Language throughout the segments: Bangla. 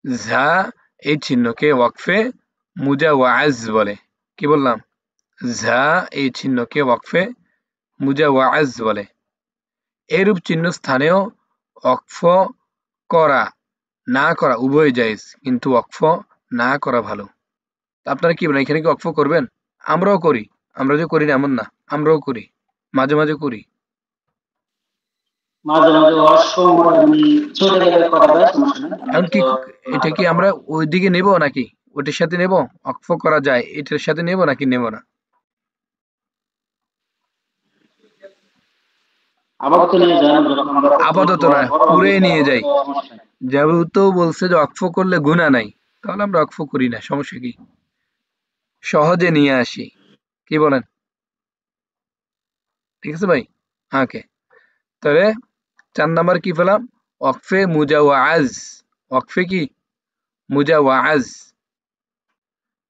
ঝা এই চিহ্নকে ওয়াকফে মুজাওয়াজ বলে। কি বললাম? ঝা এই চিহ্নকে ওয়াকফে মুজাওয়াজ বলে। এরূপ চিহ্ন স্থানেও ওয়াকফ করা না করা উভয় জায়েজ, কিন্তু ওয়াকফ না করা ভালো। আপনারা কি বলেন, এখানে কি ওয়াকফ করবেন? আমরাও করি। আমরা যে করি না এমন না, আমরাও করি, মাঝে মাঝে করি। মাঝে মাঝে অসময় আমি চলে গেলে করা যায়, সমস্যা নেই। আমি এখন তো কি এটা কি আমরা ওইদিকে নেব নাকি ওটার সাথে নেব? ওয়াকফ করা যায় এটার সাথে নেব নাকি নেব না? আপাতত নিয়ে যান, যখন আমরা আপাতত না, বড় হবে পুরে নিয়ে তখন যাই। তো সমস্যা নেই। যেহেতু বলছে যে ওয়াকফ করলে গুনাহ নাই, তাহলে আমরা ওয়াকফ করি না, সমস্যা কি? সহজে নিয়ে আসি। কি বলেন? ঠিক আছে ভাই? ওকে। তবে ৪ নাম্বার কি পেলাম? ওয়াকফে মুজাওয়াজ। ওয়াকফে কি? মুজাওয়াজ।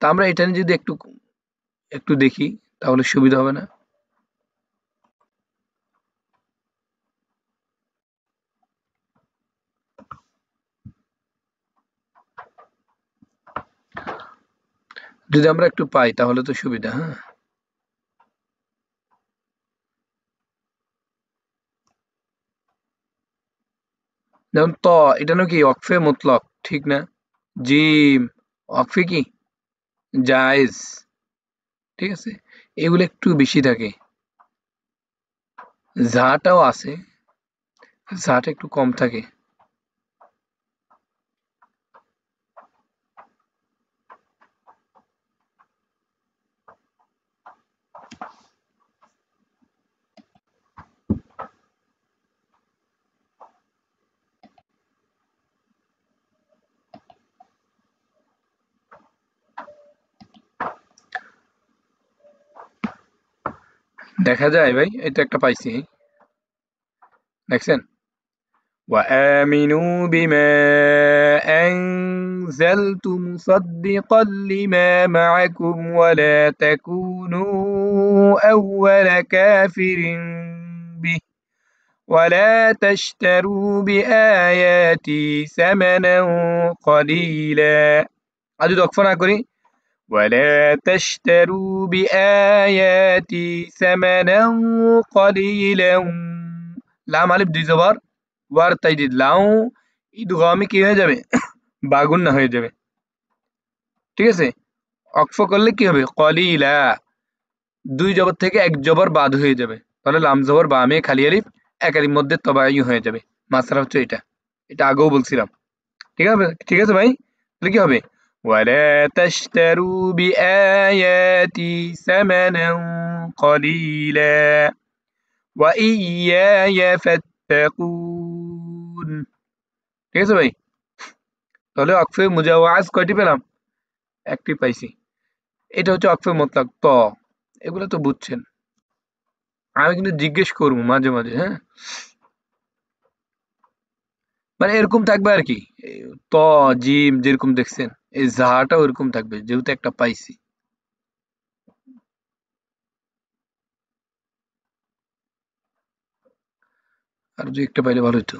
তা আমরা এটা নিয়ে যদি একটু একটু দেখি তাহলে সুবিধা হবে না? যদি আমরা একটু পাই তাহলে তো সুবিধা। হ্যাঁ, যেমন ত, এটা নাকি ওয়াকফে মুতলক, ঠিক না? জিম ওয়াকফে কি? জায়েজ। ঠিক আছে, এগুলো একটু বেশি থাকে। ঝাটাও আছে, ঝাটা একটু কম থাকে। দেখা যায় ভাই, এটা একটা পাইছি, দেখছেন? وآمنوا بما أنزلت مصدقا لما معكم ولا تكونوا أول كافر به ولا تشتروا بآياتي ثمنا قليلا। আজ যদি অক্ষ না করি, ولا تشتروا بآياتي ثمنا قليلا। লাম আলিফ দুই জবর, ওয়ার তাইদিদ লাউ ইদগামে কি হয়ে যাবে? বাগুন না হয়ে যাবে। ঠিক আছে, অক্ফ করলে কি হবে? কলিলা, দুই জবর থেকে এক জবর বাদ হয়ে যাবে, তাহলে লাম জবর বামে খালি আলিফ, এক আলিফ মধ্যে তবায়ু হয়ে যাবে। মাসরা হচ্ছে এটা, এটা আগেও বলছিলাম। ঠিক আছে, ঠিক আছে ভাই? তাহলে কি হবে? ওয়ালা তাশতারু বিআয়াতি সামানান কলিলা ওয়া ইয়ায়া ফাত্তাকুন। ঠিক আছে ভাই? তাহলে ওয়াকফে মুজাওয়াজ কয়টি পেলাম? একটি পাইছি। এটা হচ্ছে ওয়াকফে মুতলাক ত। এগুলো তো বুঝছেন, আমি কিন্তু জিজ্ঞেস করবো মাঝে মাঝে। হ্যাঁ, মানে এরকম থাকবে আর কি। এই ত, জিম যেরকম দেখছেন, এই জাহাটা ওরকম থাকবে, যেহেতু একটা পাইছি। আর দুই একটা পাইলে ভালো হতো।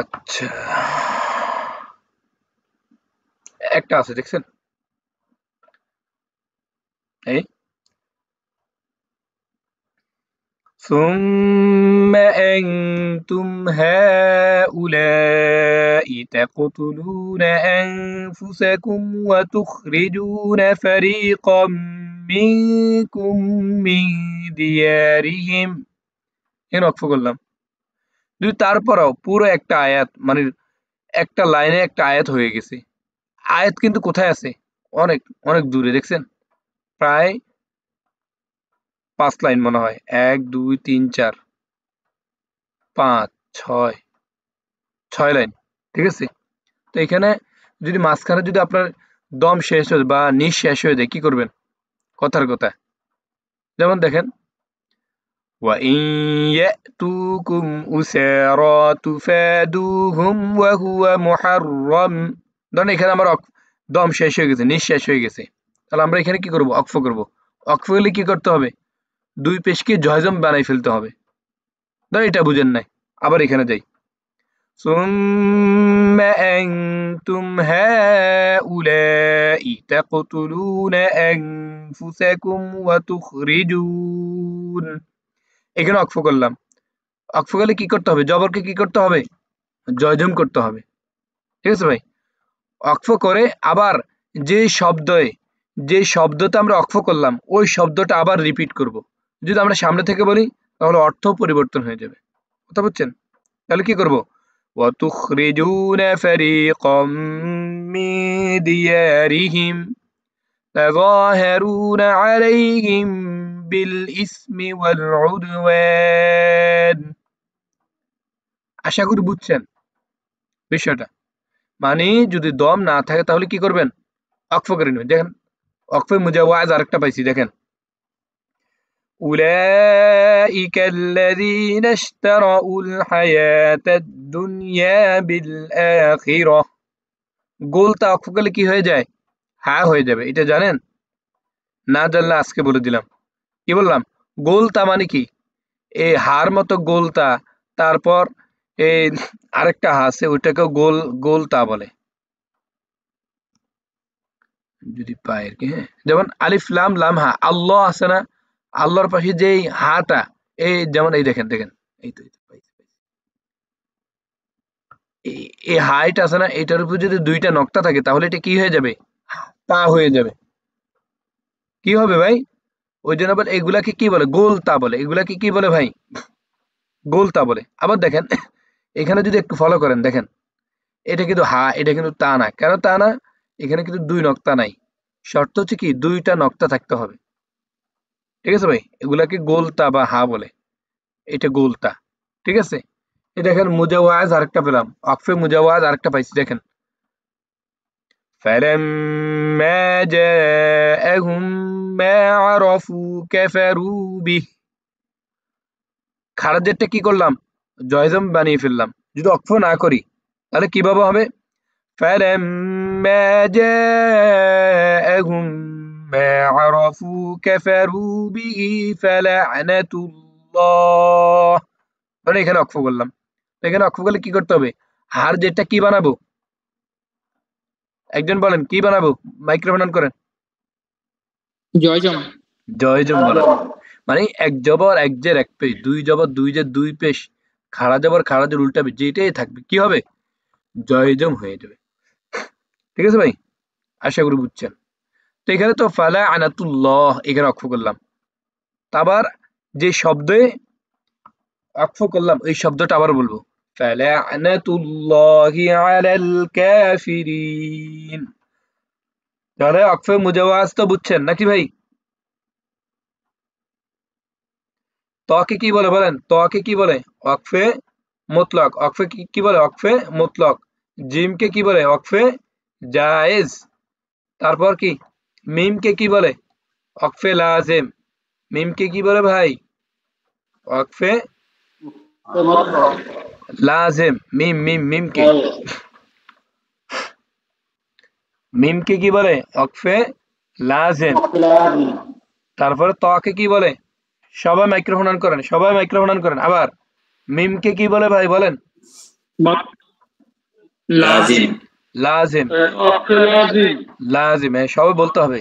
আচ্ছা, একটা আছে দেখছেন, এই ثم أنتم هؤلاء تقتلون أنفسكم وتخرجون فريقا منكم من ديارهم। এর অক্ষ করলাম। যদি তারপরেও পুরো একটা আয়াত, মানে একটা লাইনে একটা আয়াত হয়ে গেছে। আয়াত কিন্তু কোথায় আছে? অনেক অনেক দূরে, দেখছেন? প্রায় ৫ লাইন মনে হয়। ১, ২, ৩, ৪, ৫, ৬, ৬ লাইন। ঠিক আছে? তো এখানে যদি মাঝখানে যদি আপনার দম শেষ হয়ে বা নিঃ শেষ হয়ে যায়, কি করবেন? কথার কথা। যেমন দেখেন, وإن يأتوكم أسارى تفادوهم وهو محرم। ধরেন এখানে আমার দম শেষ হয়ে গেছে, নিঃশ্বাস হয়ে গেছে, তাহলে আমরা এখানে কি করব? অক্ফ করব। অক্ফ হলে কি করতে হবে? দুই পেশকে জয়জম বানাই ফেলতে হবে। ধরেন এটা বুঝেন নাই, আবার এখানে যাই। ثم أنتم هؤلاء تقتلون أنفسكم وتخرجون। এখানে অক্ফ করলাম। অক্ফ করলে কি করতে হবে? জবরকে কি করতে হবে? জয়জম করতে হবে। ঠিক আছে ভাই? অক্ফ করে আবার যে শব্দতে আমরা অক্ফ করলাম ওই শব্দটা আবার রিপিট করব। যদি আমরা সামনে থেকে বলি তাহলে অর্থ পরিবর্তন হয়ে যাবে। কথা বুঝছেন? তাহলে কি করব? وَتُخْرِجُونَ فَرِيقًا مِّن دِيَارِهِمْ تَظَاهَرُونَ عَلَيْهِم بِالْإِثْمِ وَالْعُدْوَانِ। আশা করি বুঝছেন বিষয়টা। মানে যদি দম না থাকে তাহলে কি করবেন? অক্ফ করে নেবেন। দেখেন অক্ফে মুজাওয়াজ আরেকটা পাইছি, দেখেন أولئك الذين اشتروا الحياة الدنيا بالآخرة। গোলটা অক্ফ করলে কি হয়ে যায়? হা হয়ে যাবে। এটা জানেন? না জানলে আজকে বলে দিলাম। কি বললাম? গোলতা মানে কি? এই হার মতো গোলতা, তারপর এই আরেকটা হা আছে ওইটাকেও গোলতা বলে। যদি পায়ের কি, হ্যাঁ, যেমন আলিফ লাম লাম হা, আল্লাহ আছে না, আল্লাহর পাশে যে হাটা, এই যেমন এই দেখেন দেখেন, এই তো পাইছি, পাইছি। এই হাইট আছে না, এটার উপর যদি দুইটা নক্তা থাকে তাহলে এটা কি হয়ে যাবে? তা হয়ে যাবে। কি হবে ভাই? ওই জন্য বলে এগুলাকে কি বলে? গোলতা বলে। এগুলাকে কি বলে ভাই? গোলতা বলে। আবার দেখেন এখানে যদি একটু ফলো করেন, দেখেন এটা কিন্তু হা, এটা কিন্তু তা না। কেন তা না? এখানে কিন্তু দুই নক্তা নাই। শর্ত হচ্ছে কি দুইটা নক্তা থাকতে হবে। ঠিক আছে ভাই? এগুলাকে গোলতা বা হা বলে। এটা গোলতা। ঠিক আছে? এই দেখেন মুজাওয়াজ আরেকটা পেলাম। অক্ফে মুজাওয়াজ আরেকটা পাইছি, দেখেন। فَلَمَّا جَاءَهُم مَّا عَرَفُوا كَفَرُوا بِهِ। খারাজেরটা কি করলাম? জয়জম বানিয়ে ফেললাম। যদি অক্ফ না করি তাহলে কিভাবে হবে? فَلَمَّا جَاءَهُم مَّا عَرَفُوا كَفَرُوا بِهِ فَلَعْنَةُ اللَّهِ। মানে এখানে অক্ফ করলাম। এখানে অক্ফ করলে কি করতে হবে? হার যেটা কি বানাবো? একজন বলেন কি বানাবো? মাইক্রোফোন অন করেন। জয়জম। জয়জম বানাবো। মানে এক জবর এক জের এক পেশ, দুই জবর দুই জের দুই পেশ, খাড়া জবর খাড়া জের উল্টাবে, যেটাই থাকবে কি হবে? জয়জম হয়ে যাবে। ঠিক আছে ভাই? আশা করি বুঝছেন। তো এখানে তো ফালা আনাতুল্লাহ এখানে অক্ফ করলাম। আবার যে শব্দে অক্ফ করলাম ওই শব্দটা আবার বলবো। ফালা আনাতুল্লাহি আলাল কাফিরিন। তাহলে অক্ফে মুজাওয়াজ তো বুঝছেন নাকি ভাই? তকে কি বলে বলেন? তকে কি বলে? ওয়াকফে মুতলাক। ওয়াকফে কি বলে? ওয়াকফে মুতলাক। জিমকে কি বলে? ওয়াকফে জায়েজ। তারপর কি? মিমকে কি বলে? ওয়াকফে লাজিম। মিমকে কি বলে ভাই? ওয়াকফে লাজিম। মিমকে মিমকে কি বলে? ওয়াকফে লাজিম। তারপরে তকে কি বলে? সবাই মাইক্রোফোন অন করেন, সবাই মাইক্রোফোন অন করেন। আবার মিমকে কি বলে ভাই বলেন? লাজিম। লাজিম। লাজিম, সবাই বলতে হবে।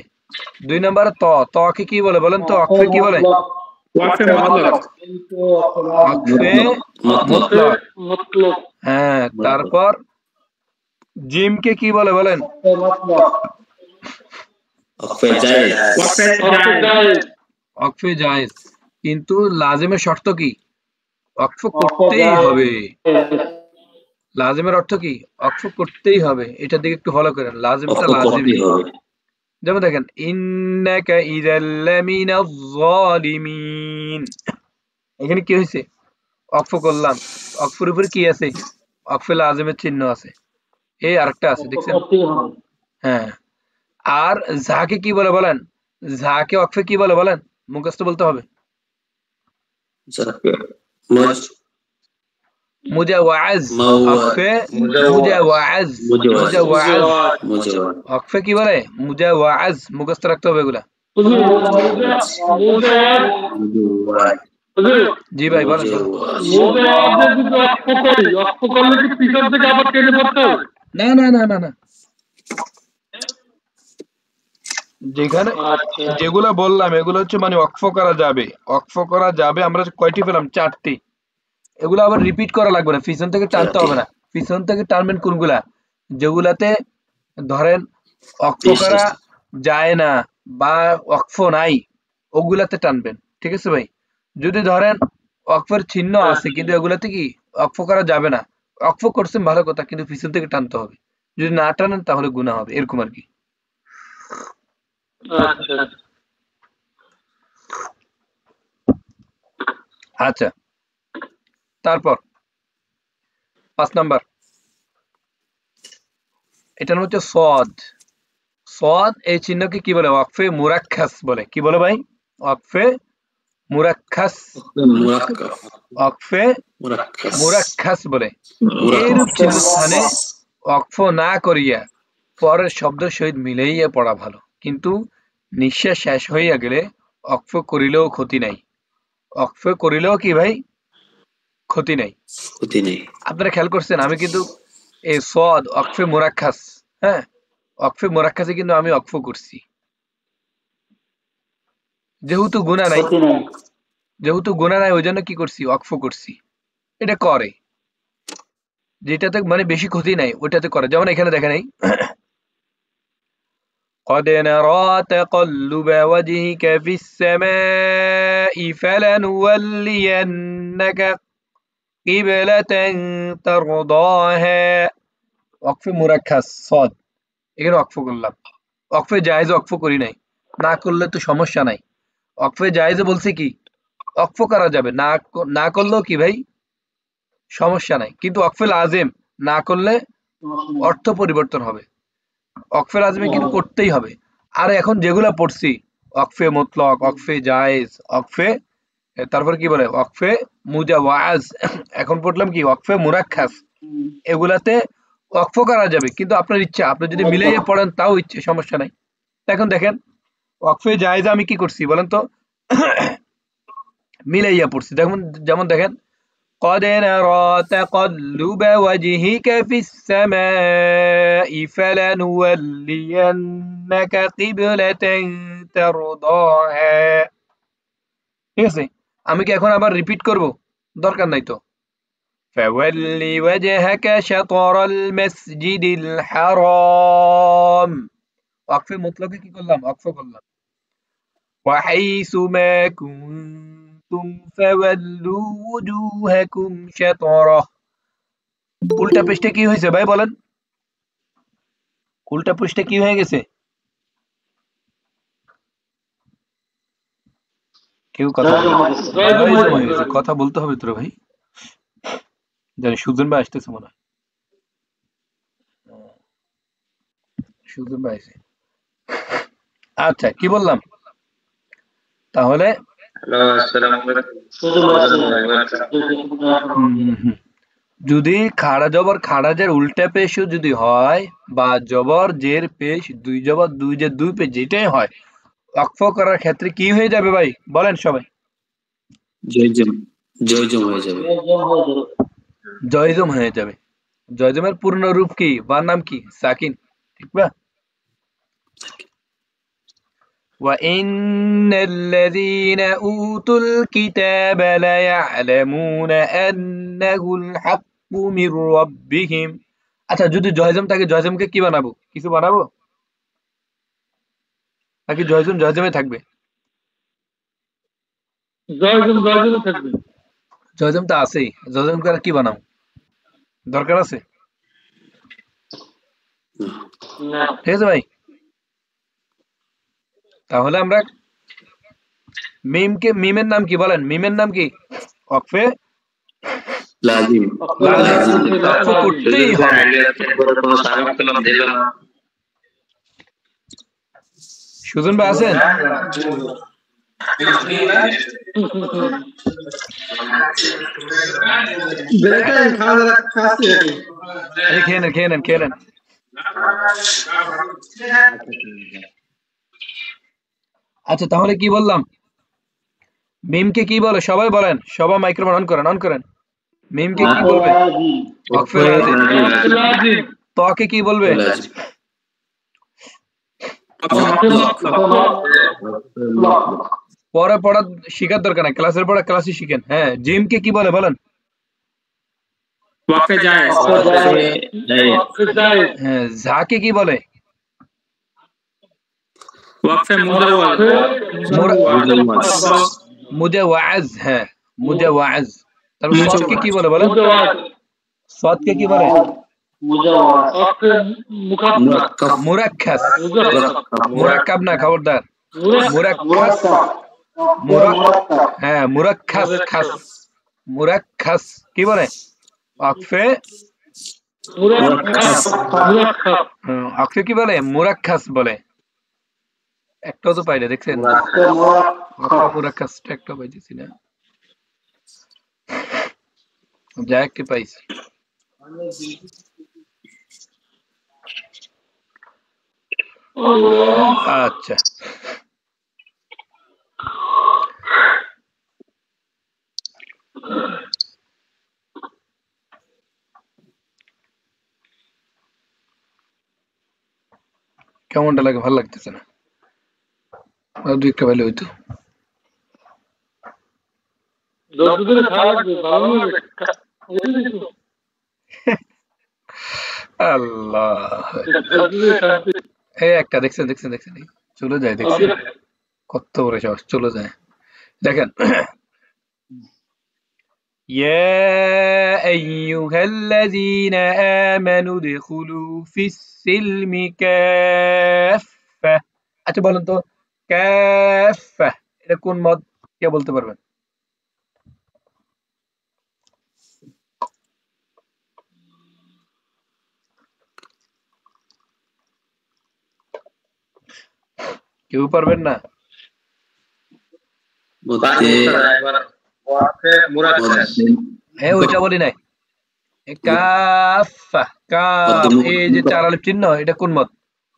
২ নম্বরে তকে কি বলে বলেন তো? অক্ফে কি বলে? ওয়াকফে মুতলাক। অক্ফে মুতলাক। হ্যাঁ, তারপর জিমকে কি বলে বলেন? ওয়াকফে জায়েজ। ওয়াকফে জায়েজ। কিন্তু লাজিমের শর্ত কি? ওয়াকফ করতেই হবে। লাজিমের অর্থ কি? ওয়াকফ করতেই হবে। এটার দিকে একটু ফলো করেন। লাজিমটা লাজিমই। যেমন দেখেন ইন্নাকা ইযাল লামিনাজ যালিমিন। এখানে কি হয়েছে? ওয়াকফ করলাম। ওয়াকফের উপরে কি আছে? ওয়াকফে লাজিমের চিহ্ন আছে। এই আরেকটা আছে দেখছেন? হ্যাঁ। আর ঝাকে কি বলে বলেন? ঝাকে ওয়াকফে কি বলে বলেন? মুখস্থ বলতে হবে। মুজাওয়াজ ওয়াকফে মুজাওয়াজ ওয়াকফে কি বলে মুজাওয়াজ মুখস্থ রাখতে হবে এগুলা জি ভাই বলেন না না না না না যেখানে যেগুলা বললাম এগুলো হচ্ছে মানে ওয়াকফ করা যাবে আমরা কয়টি পেলাম চারটি এগুলো আবার রিপিট করা লাগবে না পিছন থেকে টানতে হবে না পিছন থেকে টানবেন কোনগুলা যেগুলাতে ধরেন ওয়াকফ করা যায় না বা ওয়াকফ নাই ওগুলাতে টানবেন ঠিক আছে ভাই যদি ধরেন ওয়াকফের চিহ্ন আছে কিন্তু এগুলাতে কি ওয়াকফ করা যাবে না ওয়াকফ করছেন ভালো কথা কিন্তু পিছন থেকে টানতে হবে যদি না টানেন তাহলে গুনাহ হবে এরকম আর কি আচ্ছা তারপর 5 নাম্বার এটার হচ্ছে সদ এই চিহ্নকে কি বলে ওয়াকফে মুরাক্কাস বলে কি বলে ভাই ওয়াকফে মুরাক্কাস ওয়াকফে মুরাক্কাস বলে এরূপ চিহ্নস্থানে ওয়াকফ না করিয়া পরের শব্দের সহিত মিলাইয়া পড়া ভালো কিন্তু নিঃশ্বাস শেষ হইয়া গেলে ওয়াকফ করিলেও ক্ষতি নাই ওয়াকফ করিলেও কি ভাই ক্ষতি নাই আপনারা খেয়াল করছেন আমি কিন্তু এই সদ ওয়াকফে মুরাক্কাস হ্যাঁ ওয়াকফে মুরাক্কাসে কিন্তু আমি ওয়াকফ করছি যেহেতু গুনাহ নাই ওই জন্য কি করছি ওয়াকফ করছি এটা করে যেটাতে মানে বেশি ক্ষতি নাই ওটাতে করে যেমন এখানে দেখেন এই قد نرى تقلب وجهك في السماء فلنولينك قبلة ترضاها ওয়াকফ মুরাক্কাস সদ এখানে ওয়াকফ করলাম ওয়াকফে জায়েজ ওয়াকফ করি নাই না করলে তো সমস্যা নাই ওয়াকফে জায়েজ বলছে কি ওয়াকফ করা যাবে না করলেও কি ভাই সমস্যা নাই কিন্তু ওয়াকফে লাজিম না করলে অর্থ পরিবর্তন হবে ওয়াকফে লাজিমে কিন্তু করতেই হবে আর এখন যেগুলা পড়ছি ওয়াকফে মুতলাক ওয়াকফে জায়েজ ওয়াকফে তারপর কি বলে ওয়াকফে মুজাওয়াজ এখন পড়লাম কি ওয়াকফে মুরাক্কাস এগুলাতে ওয়াকফ করা যাবে কিন্তু আপনার ইচ্ছা আপনি যদি মিলাইয়া পড়েন তাও ইচ্ছে সমস্যা নাই এখন দেখেন ওয়াকফে জায়েজ আমি কি করছি বলেন তো মিলাইয়া পড়ছি যেমন দেখেন قد نرى تقلب وجهك في السماء فلنولينك قبلة ترضاها ঠিক আছে আমি কি এখন আবার রিপিট করব দরকার নাই তো فول وجهك شطر المسجد الحرام ওয়াকফে মুতলাকে কি করলাম ওয়াকফ করলাম وحيث ما كنتم فولوا وجوهكم شطره উল্টা পৃষ্ঠে কি হয়েছে ভাই বলেন উল্টা পৃষ্ঠে কি হয়ে গেছে কেউ কথা বলতে হবে তোর ভাই জানি সুজন ভাই আসতেছে মনে হয় সুজন ভাই আছে আচ্ছা কি বললাম তাহলে যদি খাড়া জবর খাড়া জের উল্টা পেশ যদি হয় বা জবর জের পেশ দুই জবর দুই জের দুই পেশ যেটাই হয় ওয়াকফ করার ক্ষেত্রে কি হয়ে যাবে ভাই বলেন সবাই জয়জম হয়ে যাবে জয়জমের পূর্ণ রূপ কি বা নাম কি সাকিন ঠিক না وَإِنَّ الَّذِينَ أُوتُوا الْكِتَابَ لَيَعْلَمُونَ أَنَّهُ الْحَقُّ مِنْ رَبِّهِمْ আচ্ছা যদি জয়জম থাকে জয়জমকে কি বানাবো কিছু বানাবো নাকি জয়জমে থাকবে জয়জমে থাকবে জয়জম তো আছেই জয়জমকে আর কি বানাবো দরকার আছে না ঠিক আছে ভাই তাহলে আমরা মিমের নাম কি বলেন মিমের নাম কি ওয়াকফে লাজিম ওয়াকফ করতেই হবে সুজন ভাই আছেন বেটাই খাওয়া দাওয়া খাচ্ছি নাকি? খেয়ে নেন। আচ্ছা তাহলে কি বললাম? মিমকে কি বলে সবাই বলেন, সবাই মাইক্রোফোন অন করেন। মিমকে কি বলবে? ওয়াকফে লাজিম। লাজিম। তোকে কি বলবে? পড়া শিখার দরকার নাই, ক্লাসের পড়া ক্লাসে শিখেন। হ্যাঁ, জিমকে কি বলে বলেন? ওয়াকফে জায়েজ। হ্যাঁ, ঝাকে কি বলে? ওয়াকফে মুজাওয়াজ। মুজাওয়াজ। হ্যাঁ, মুজাওয়াজ। তারপর সদকে কি বলে বলেন? সদকে কি বলে? মুরাক্কাস। মুরাক্কাব না, খবরদার। মুরাক্কাস। হ্যাঁ, মুরাক্কাস। মুরাক্কাস কি বলে? ওয়াকফে ওয়াকফে কি বলে? মুরাক্কাস বলে। একটাও তো পাইলে, দেখছেন? মুরাক্কাসটা একটাও পাইতেছি না। যা একটু পাইছি। আচ্ছা, কেমনটা লাগে? ভালো লাগতেছে না? আর দুই একটা পাইলে হইতো। আল্লাহ, এই একটা দেখছেন চলে যায়, দেখছেন কত বড় সাহস, চলে যায়। দেখেন, ইয়া আইয়ুহাল্লাযীনা আমানু দুখুলু ফিস-সিলমি কাফফা। আচ্ছা বলেন তো, কাফফা এটা কোন মত? কে বলতে পারবেন? কেউ পারবেন না? হ্যাঁ, ওইটা বলি নাই। কাফা, কাফ, এই যে চার আলিফ চিহ্ন, এটা কোন মত?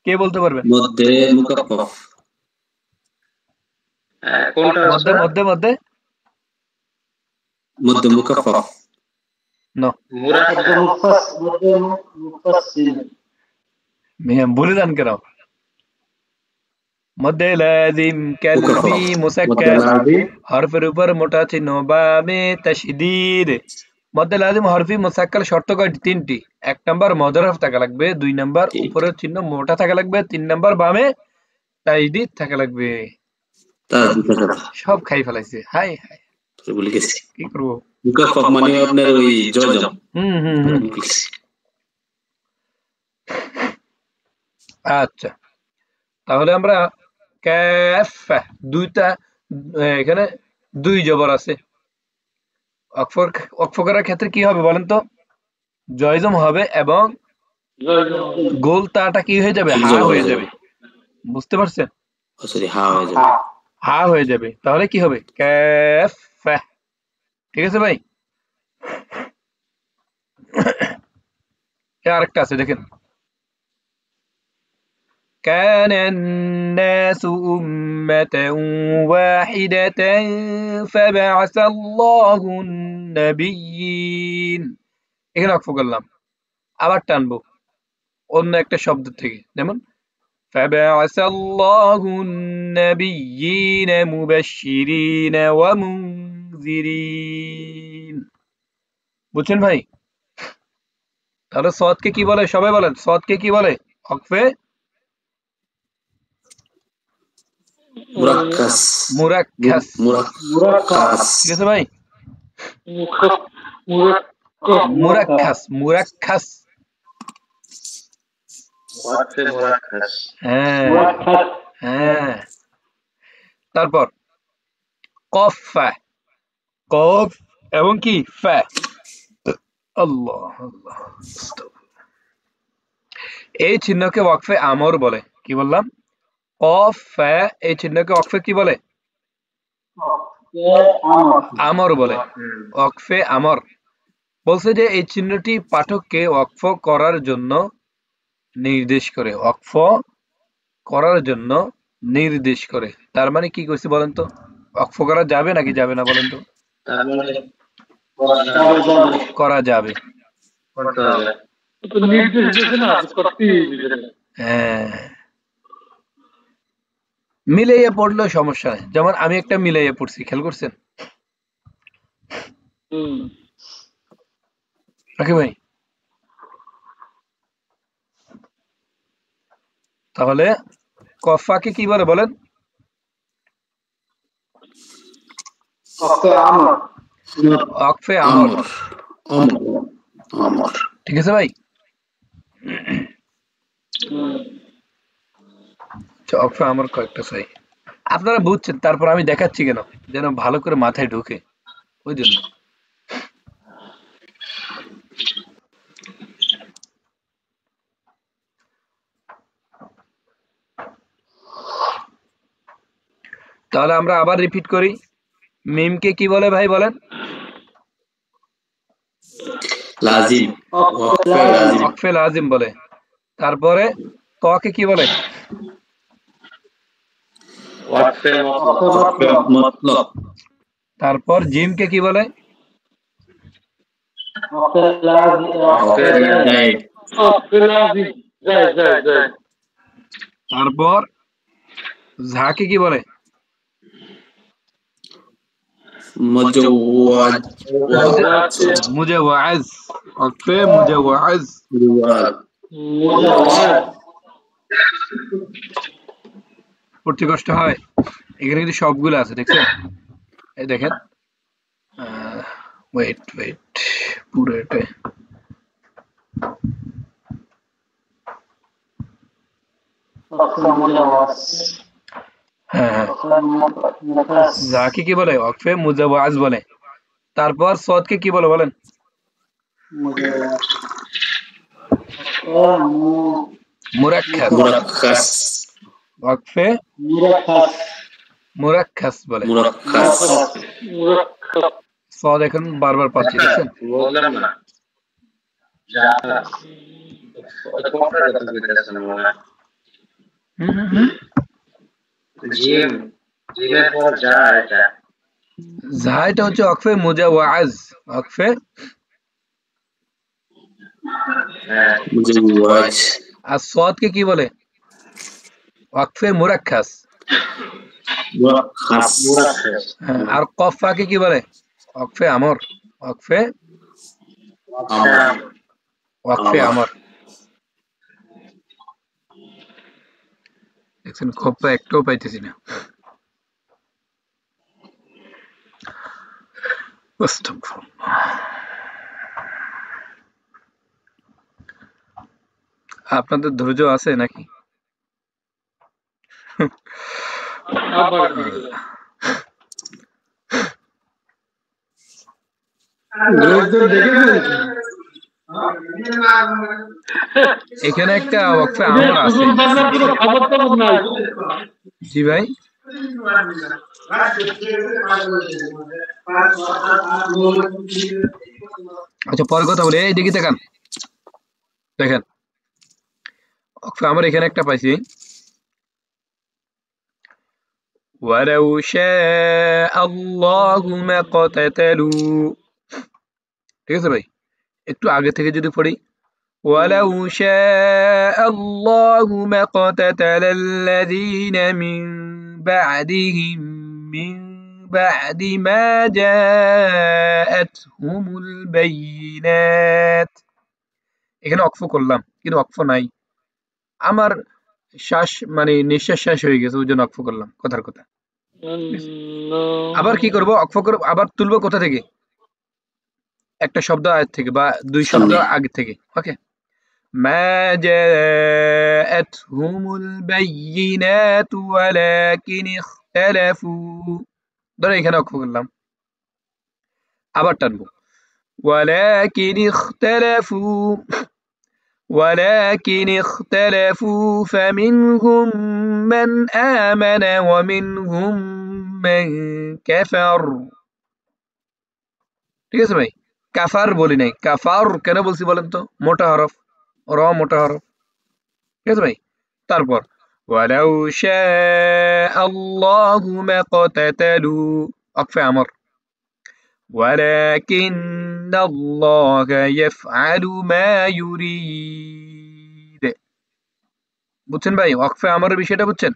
কে বলতে পারবেন? মধ্যে মুকাফফাফ। কোনটা? মধ্যে মুকাফফাফ। নো, ভুলে যান কেন? মধ্যে লাজিম, কালবি মুসাক্কার, হরফের উপর মোটা চিহ্ন, বামে তাশদীদ। মধ্যে লাজিম হরফি মুসাক্কাল শর্ত কয়টি? তিনটি। 1 নাম্বার মদের হরফ থাকা লাগবে, 2 নাম্বার উপরের চিহ্ন মোটা থাকা লাগবে, 3 নাম্বার বামে তাশদীদ থাকা লাগবে। সব খাই ফেলাইছে। হাই ভুলে গেছি। কি করব? মুকাফফাফ মানে আপনার ওই জজম। আচ্ছা, তাহলে আমরা কাফা, দুইটা এখানে 2 জবর আছে। ওয়াকফ করার ক্ষেত্রে কি হবে বলেন তো? জয়জম হবে এবং গোল তাটা কি হয়ে যাবে? হা হয়ে যাবে। বুঝতে পারছেন? সরি, হা হয়ে যাবে। হা হয়ে যাবে। তাহলে কি হবে? কাফা। ঠিক আছে ভাই? আরেকটা আছে, দেখেন। كان الناس أمة واحدة فبعث الله النبيين। এখানে ওয়াকফ করলাম, আবার টানবো অন্য একটা শব্দ থেকে, যেমন فبعث الله النبيين مبشرين ومنذرين। বুঝছেন ভাই? তাহলে সদকে কি বলে? সবাই বলেন, সদকে কি বলে ওয়াকফে? মুরাক্কাস। ঠিক আছে ভাই? মুরাক্কাস। হ্যাঁ। তারপর কফা, কফ এবং কি ফা। আল্লাহ, এই চিহ্নকে ওয়াকফে আমর বলে। কি বললাম? কফ ফা, এই চিহ্নকে ওয়াকফে কি বলে? আমর বলে, ওয়াকফে আমর। বলছে যে এই চিহ্নটি পাঠককে ওয়াকফ করার জন্য নির্দেশ করে, ওয়াকফ করার জন্য নির্দেশ করে। তার মানে কি কইছে বলেন তো? ওয়াকফ করা যাবে নাকি যাবে না বলেন তো? করা যাবে। নির্দেশ দিয়েছে না, করতেই দিবে না। হ্যাঁ, মিলাইয়া পড়লেও সমস্যা নেই। যেমন আমি একটা মিলাইয়া পড়ছি, খেয়াল করছেন নাকি ভাই? তাহলে কফাকে কি বলে বলেন? ওয়াকফে আমর। ঠিক আছে ভাই? ওয়াকফে আমর কয়েকটা চাই, আপনারা বুঝছেন, তারপর আমি দেখাচ্ছি কেন, যেন ভালো করে মাথায় ঢুকে, ওই জন্য। তাহলে আমরা আবার রিপিট করি, মিমকে কি বলে ভাই বলেন? লাজিম, ওয়াকফে লাজিম বলে। তারপরে তকে কি বলে? মতলব। তারপর জিমকে কি বলে? তারপর ঝাকে কি বলে? মুজাওয়াজ। ওয়াকফে মুজাওয়াজ। পড়তে কষ্ট হয়? এখানে কিন্তু সবগুলো আছে, দেখছেন? এই দেখেন, ওয়েট পুরো এটা হ্যাঁ, যাকে কি বলে? ওয়াকফে মুজাওয়াজ বলে। তারপর সদকে কি বলে বলেন? মুরাক্কাস। ওয়াকফে মুরাক্কাস বলে। সদ এখন বারবার পাচ্ছি, দেখছেন? যা এটা হচ্ছে ওয়াকফে মুজাওয়াজ। ওয়াকফে আর সদকে কি বলে? ওয়াকফে মুরাক্কাস। আর কফাকে কি বলে? ওয়াকফে আমর। ওয়াকফে আমর। দেখছেন, কফা একটাও পাইতেছি না। আপনাদের ধৈর্য আছে নাকি? এখানে একটা ওয়াকফে আমর আছে। জি ভাই, আচ্ছা পরে কথা বলি। এই দিকে তাকান, দেখেন ওয়াকফে আমর এখানে একটা পাইছি। ওয়ালাউ শাআ আল্লাহু মা ক্বাতালু। ঠিক আছে ভাই, একটু আগে থেকে যদি পড়ি, ওয়ালাউ শাআ আল্লাহু মা ক্বাতালাল্লাযীনা মিন বা'দিহিম মিন বা'দি মা জাআতহুমুল বায়িনাত। এখানে ওয়াকফ করলাম, কিন্তু ওয়াকফ নাই। আমার শ্বাস মানে নিঃশ্বাস শেষ হয়ে গেছে, ওই জন্য ওয়াকফ করলাম, কথার কথা। আবার কি করব? ওয়াকফ করব, আবার তুলবো কোথা থেকে? একটা শব্দ আগে থেকে বা দুই শব্দ আগে থেকে। ওকে, মা জাআতহুমুল বায়িনাতু ওয়ালাকিন ইখতালাফু। ধরো এখানে ওয়াকফ করলাম, আবার টানবো, ওয়ালাকিন ইখতালাফু ولكن اختلفوا فمنهم من آمن ومنهم من كفر ঠিক আছে ভাই কাফার বলি নাই কাফার কেন বলছি বলেন তো মোটা হরফ র মোটা হরফ ঠিক আছে ভাই তারপর ولو شاء الله ما اقتتلوا وقف أمر ولكن الله يفعل ما يريد বুঝছেন ভাই ওয়াকফে আমরের বিষয়টা বুঝছেন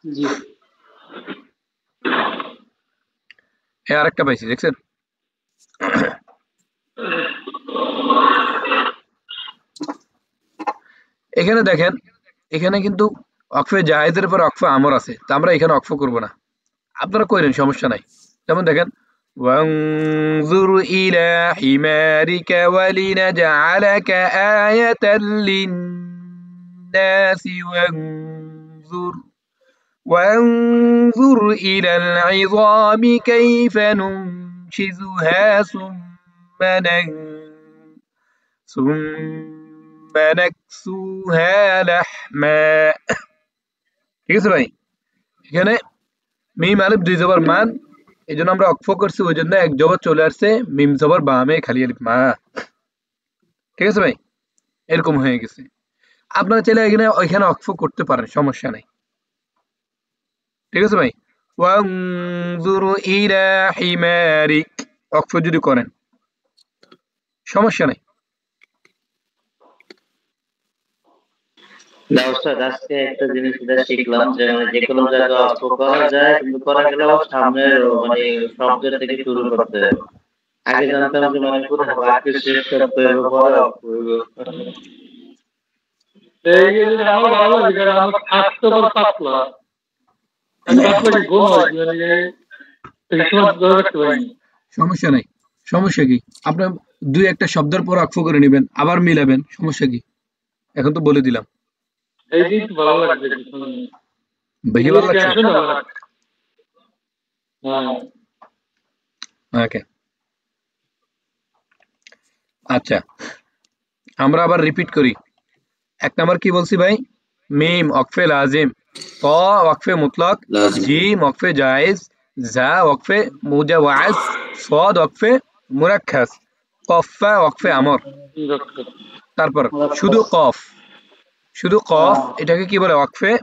জি হ্যাঁ আরেকটা পাইছি দেখছেন এখানে দেখেন এখানে কিন্তু ওয়াকফে জায়েজের পর ওয়াকফে আমর আছে তা আমরা এখানে ওয়াকফ করব না আপনারা কইলেন সমস্যা নাই যেমন দেখেন وانظر إلى حمارك ولنجعلك آية للناس وانظر إلى العظام كيف ننشزها ثم نكسوها لحما ঠিক আছে ভাই এখানে মিম আলিফ দুই জবর মান এইজন্য আমরা ওয়াকফ করছি ওইজন্য এক জবর চলে আসছে মিম জবর বামে খালি আলিফ মা ঠিক আছে ভাই এরকম হয়ে গেছে আপনারা চাইলে ওইখানে ওয়াকফ করতে পারেন সমস্যা নাই ঠিক আছে ভাই ওয়ানজুর ইলা হিমারিক ওয়াকফ যদি করেন সমস্যা নাই না ওস্তাদ আজকে একটা জিনিস শিখলাম যে যে কোনো জায়গায় অর্থ করা যায় কিন্তু করা গেলেও সামনের মানে শব্দের থেকে শুরু করতে হবে আগে জানতাম যে মানে পুরো বাক্য শেষ করতে হবে পরে এই যে আমার ভালো লাগে আমার থাকতে পার পাতলা আমি পাতলা কি ঘুম হয় মানে এই সময় ধরে রাখতে পারি সমস্যা নাই সমস্যা কি আপনি দুই একটা শব্দের পর ওয়াকফ করে নেবেন আবার মিলাবেন সমস্যা কি এখন তো বলে দিলাম এই দিন ভালো লাগবে বেশি ভালো লাগছে ওকে আচ্ছা আমরা আবার রিপিট করি এক নাম্বার কি বলছি ভাই মিম ওয়াকফে লাজিম ত ওয়াকফে মুতলাক জিম ওয়াকফে জায়েজ জা ওয়াকফে মুজাওয়াজ সাদ ওয়াকফে মুরাক্কাস কফা ওয়াকফে আমর তারপর শুধু কফ এটাকে কি বলে ওয়াকফে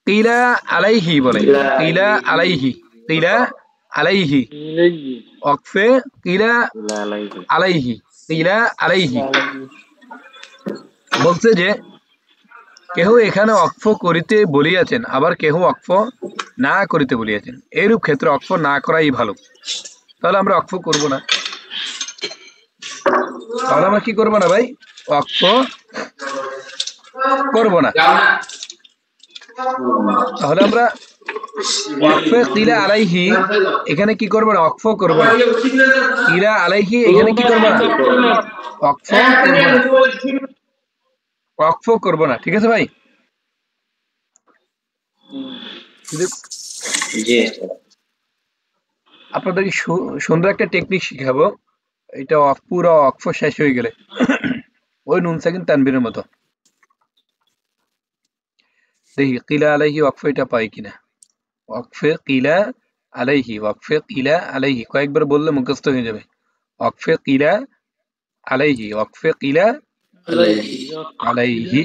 কিলা আলাইহি বলে কিলা আলাইহি ওয়াকফে কিলা আলাইহি বলছে যে কেহ এখানে ওয়াকফ করিতে বলিয়াছেন আবার কেহ ওয়াকফ না করিতে বলিয়াছেন এইরূপ ক্ষেত্রে ওয়াকফ না করাই ভালো তাহলে আমরা ওয়াকফ করব না তাহলে আমরা কি করব না ভাই ওয়াকফ করব না তাহলে আমরা ওয়াকফে কিলা আলাইহি এখানে কি করব না ওয়াকফ করব না কিলা আলাইহি এখানে কি করব না ওয়াকফ করব না ঠিক আছে ভাই জি আপনাদের সুন্দর একটা টেকনিক শিখাবো এটা পুরো ওয়াকফ শেষ হয়ে গেলে ওই নুন সাকিন তানবীরের মতো দেখি কিলা আলাইহি ওয়াকফ এটা পাই কিনা ওয়াকফে কিলা আলাইহি কয়েকবার বললে মুখস্থ হয়ে যাবে ওয়াকফে কিলা আলাইহি ওয়াকফে কিলা عليه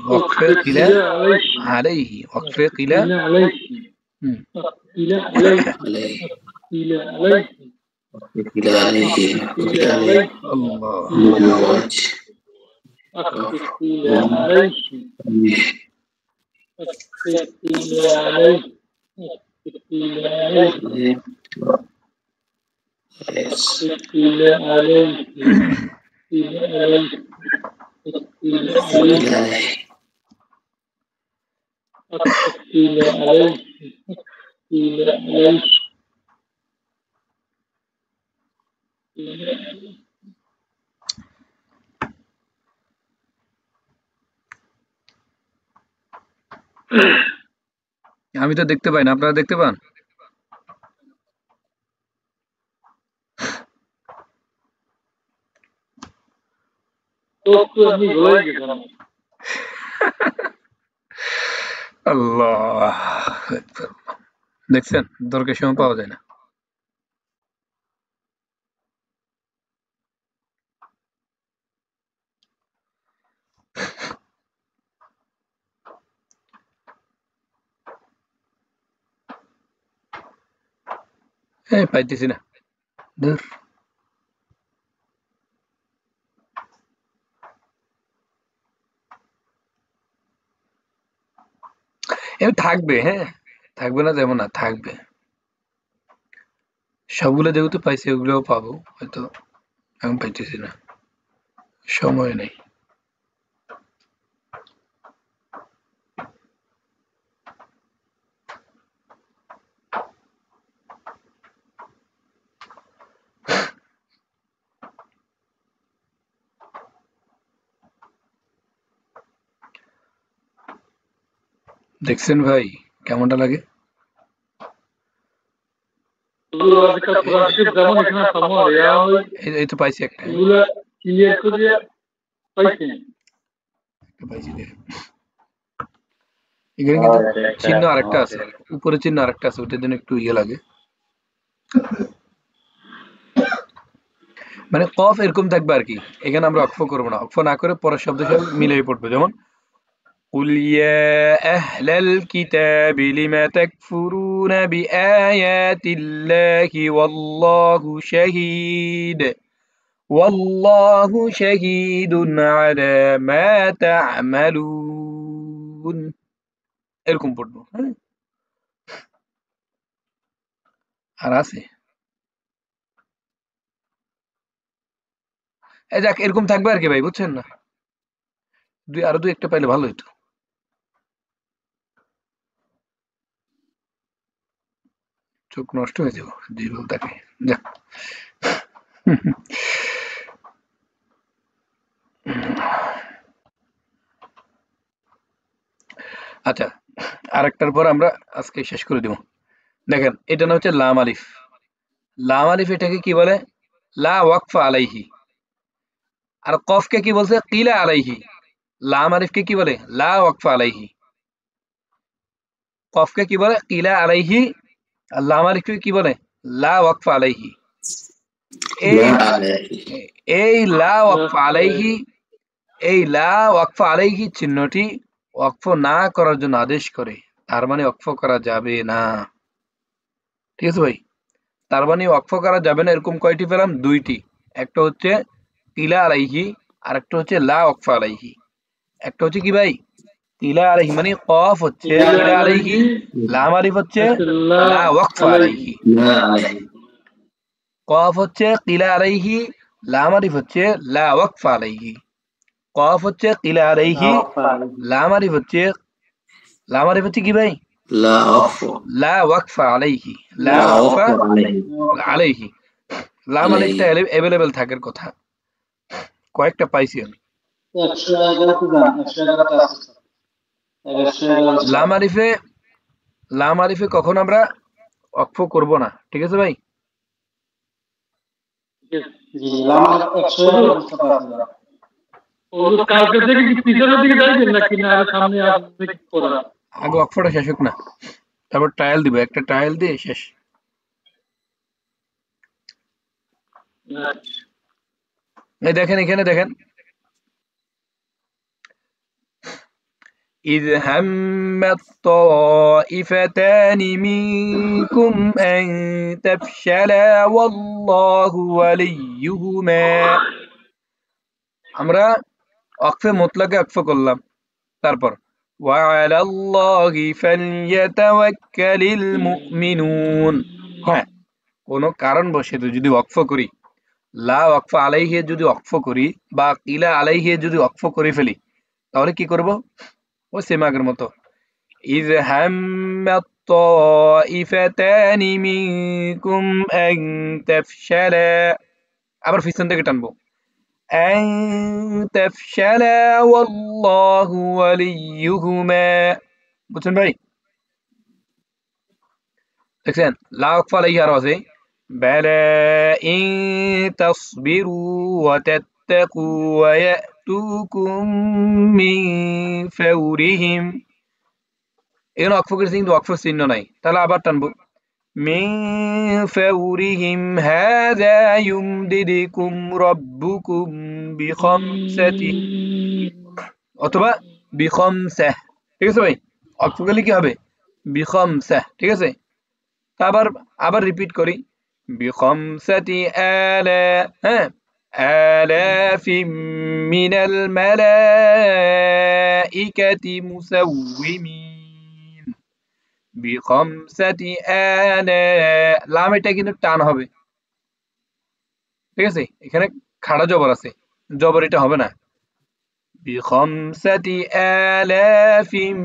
وقف قلا عليه وقف قلا আমি তো দেখতে পাই না আপনারা দেখতে পান তো আপনি হয়ে গেছেন। আল্লাহ আকবার। দেখছেন দরকার সময় পাওয়া যায় না। পাইতেছি না। ধুর। থাকবে, হ্যাঁ থাকবে না তেমন না, থাকবে। সবগুলো যেহেতু পাইছি ওগুলোও পাবো, হয়তো এখন পাইতেছি না, সময় নেই। দেখছেন ভাই কেমনটা লাগে? এই তো পাইছি একটা, পাইছি। এখানে কিন্তু চিহ্ন আরেকটা আছে, উপরে চিহ্ন আরেকটা আছে, ওটার জন্য একটু ইয়ে লাগে। মানে কফ এরকম থাকবে আর কি, এখানে আমরা অক্ফ করবো না, অক্ফ না করে পরের শব্দের সাথে মিলিয়ে পড়বো। যেমন قل يا أهل الكتاب لم تكفرون بآيات الله والله شهيد على ما تعملون। এরকম পড়বো, হ্যাঁ। আর আছে এই যাক, এরকম থাকবে আর কি ভাই, বুঝছেন না? আরো দুই একটা পাইলে ভালো হইতো। চোখ নষ্ট হয়ে যাবো যেভাবে তাকে। যাক। আচ্ছা, আরেকটার পর আমরা আজকে শেষ করে দিব। দেখেন এটা না হচ্ছে লাম আলিফ। লাম আলিফ এটাকে কি বলে? লা ওয়াকফা আলাইহি। আর কফকে কি বলছে? কিলা আলাইহি। লাম আলিফকে কি বলে? লা ওয়াকফা আলাইহি। কফকে কি বলে? কিলা আলাইহি। আর লাম আলিফকে কি বলে? লা ওয়াকফা আলাইহি। এই লা ওয়াকফা আলাইহি, এই লা ওয়াকফা আলাইহি চিহ্নটি ওয়াকফ না করার জন্য আদেশ করে, তার মানে ওয়াকফ করা যাবে না। ঠিক আছে ভাই? তার মানে ওয়াকফ করা যাবে না এরকম কয়টি পেলাম? দুইটি। একটা হচ্ছে তিলা আলাইহি, আর একটা হচ্ছে লা ওয়াকফা আলাইহি। একটা হচ্ছে কি ভাই? তিলা আলাইহি মানে কফ হচ্ছে তিলা আলাইহি, লাম আলিফ হচ্ছে লা ওয়াকফা আলাইহি। কফ হচ্ছে তিলা আলাইহি, লাম আলিফ হচ্ছে লা ওয়াকফা আলাইহি। কফ হচ্ছে তিলা আলাইহি, লাম আলিফ হচ্ছে কি ভাই? লা ওয়াকফা আলাইহি। লা ওয়াকফা আলাইহি। লাম আলিফটা অ্যাভেলেবেল থাকার কথা। কয়েকটা পাইছি আমি। লাম আলিফে কখন আমরা ওয়াকফ করব না, ঠিক আছে ভাই? আগে ওয়াকফটা শেষ হোক না, তারপর ট্রায়াল দিব, একটা ট্রায়াল দিয়ে শেষ। এই দেখেন, এখানে দেখেন, إذ هم الطائفتان منكم أن تفشلا والله وليهما। আমরা ওয়াকফে মুতলাকে ওয়াকফ করলাম, তারপর وعلى الله فليتوكل المؤمنون। হ্যাঁ, কোনো কারণ বশত যদি ওয়াকফ করি, লা ওয়াকফ আলাইহি যদি ওয়াকফ করি বা কিলা আলাইহি যদি ওয়াকফ করে ফেলি, তাহলে কি করব? ওই সেম আগের মতো, إذ هم الطائفتان منكم أن تفشلا, আবার পিছন থেকে টানবো, أن تفشلا والله وليهما। বুঝছেন ভাই? দেখছেন লা ওয়াকফা আলাইহি আরো আছে, بلى إن تصبروا يتقوا ويأتوكم من فورهم এখানে অক্ফ করেছি কিন্তু অক্ফ চিহ্ন নাই তাহলে আবার টানবো من فورهم هذا يمددكم ربكم بخمسة অথবা বিখমসাহ ঠিক আছে ভাই অক্ফ করলে কি হবে বিখমসাহ ঠিক আছে আবার রিপিট করি বিখমসাতি আলা হ্যাঁ আলাফিম মিনাল মালাইকাতি মুসাউউমিন বিখমসাতি আলা লাম এটা কিন্তু টান হবে ঠিক আছে এখানে খাড়া জবর আছে জবর এটা হবে না বিখমসাতি আলাফিম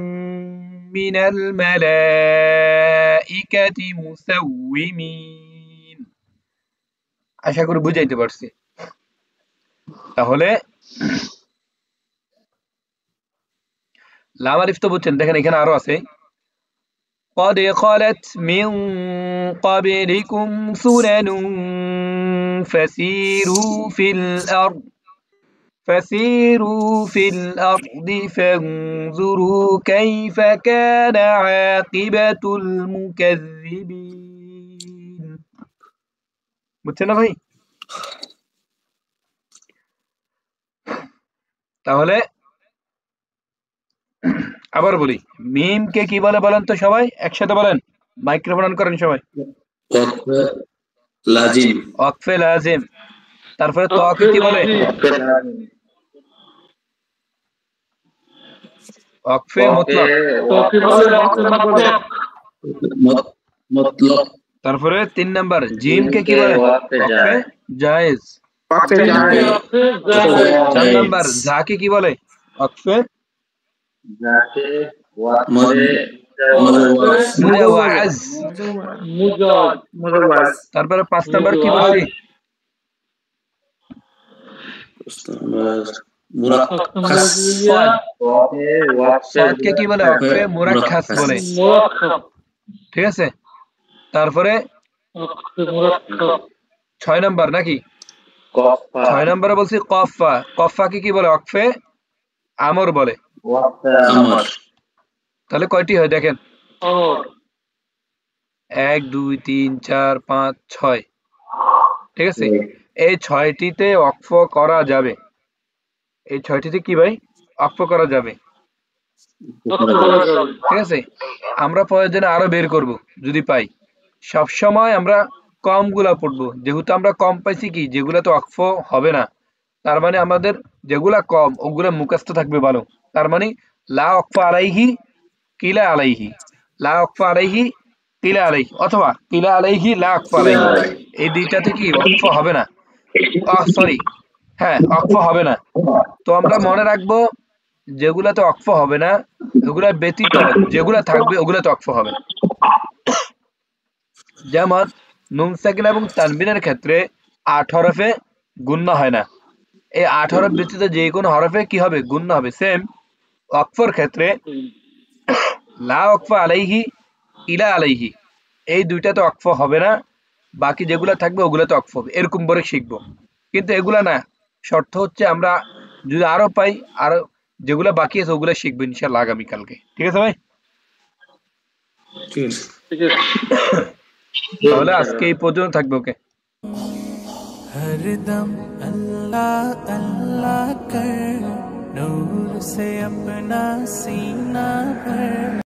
মিনাল মালাইকাতি মুসাউউমিন আশা করি বুঝাইতে পারছি তাহলে লাম আলিফ তো বুঝছেন দেখেন এখানে আরো আছে قد خلت من قبلكم سنن فسيروا في الأرض فانظروا كيف كان عاقبة المكذبين বুঝছেন না ভাই তাহলে আবার বলি মিম কে কি বলে বলেন তো সবাই একসাথে বলেন মাইক্রোফোন অন করেন সবাই লাজিম ওয়াকফে লাজিম তারপরে ত কে কি বলে ওয়াকফে মুতলাক মতলব তারপরে 3 নাম্বার জিম কে কি বলে ওয়াকফে জায়েজ 4 নাম্বার জা কে কি বলে ওয়াকফে যাকে মুজাওয়াজ তারপরে 5 নাম্বার কি বলছি মুরাক্কাস সাদ কে কি বলে ওয়াকফে মুরাক্কাস বলে ঠিক আছে তারপরে 6 নাম্বার নাকি 6 নম্বরে বলছি কফা কে কি বলে ওয়াকফে আমর বলে আমর তাহলে কয়টি হয় দেখেন 1 2 3 4 5 6 ঠিক আছে এই 6টিতে ওয়াকফ করা যাবে এই 6টিতে কি ভাই ওয়াকফ করা যাবে ঠিক আছে আমরা প্রয়োজনে আরো বের করব যদি পাই সব সময় আমরা কমগুলা পড়বো যেহেতু আমরা কম পাইছি কি যেগুলা তো ওয়াকফ হবে না তার মানে আমাদের যেগুলা কম ওগুলা মুখস্থ থাকবে ভালো তার মানে লা ওয়াকফ আলাইহি কিলা আলাইহি লা ওয়াকফ আলাইহি কিলা আলাইহি অথবা কিলা আলাইহি লা ওয়াকফ আলাইহি এই দুইটাতে কি ওয়াকফ হবে না সরি হ্যাঁ ওয়াকফ হবে না তো আমরা মনে রাখবো যেগুলাতে ওয়াকফ হবে না ওগুলা ব্যতীত যেগুলা থাকবে ওগুলাতে ওয়াকফ হবে যেমন নুন সাকিন এবং তানবিনের ক্ষেত্রে 8 হরফে গুণনা হয় না এই 8 হরফ ব্যতীত যে কোনো হরফে কি হবে গুণনা হবে সেম ওয়াকফের ক্ষেত্রে লা ওয়াকফ আলাইহি ইলা আলাইহি এই দুইটাতে ওয়াকফ হবে না বাকি যেগুলা থাকবে ওগুলাতে ওয়াকফ হবে এরকম করে শিখবো কিন্তু এগুলা না শর্ত হচ্ছে আমরা যদি আরো পাই আরো যেগুলা বাকি আছে ওগুলা শিখবো ইনশাআল্লাহ আগামী কালকে ঠিক আছে ভাই ঠিক আছে তাহলে আজকে এই পর্যন্ত থাকবে ওকে हरदम अल्लाह अल्लाह कर नूर से अपना सीना भर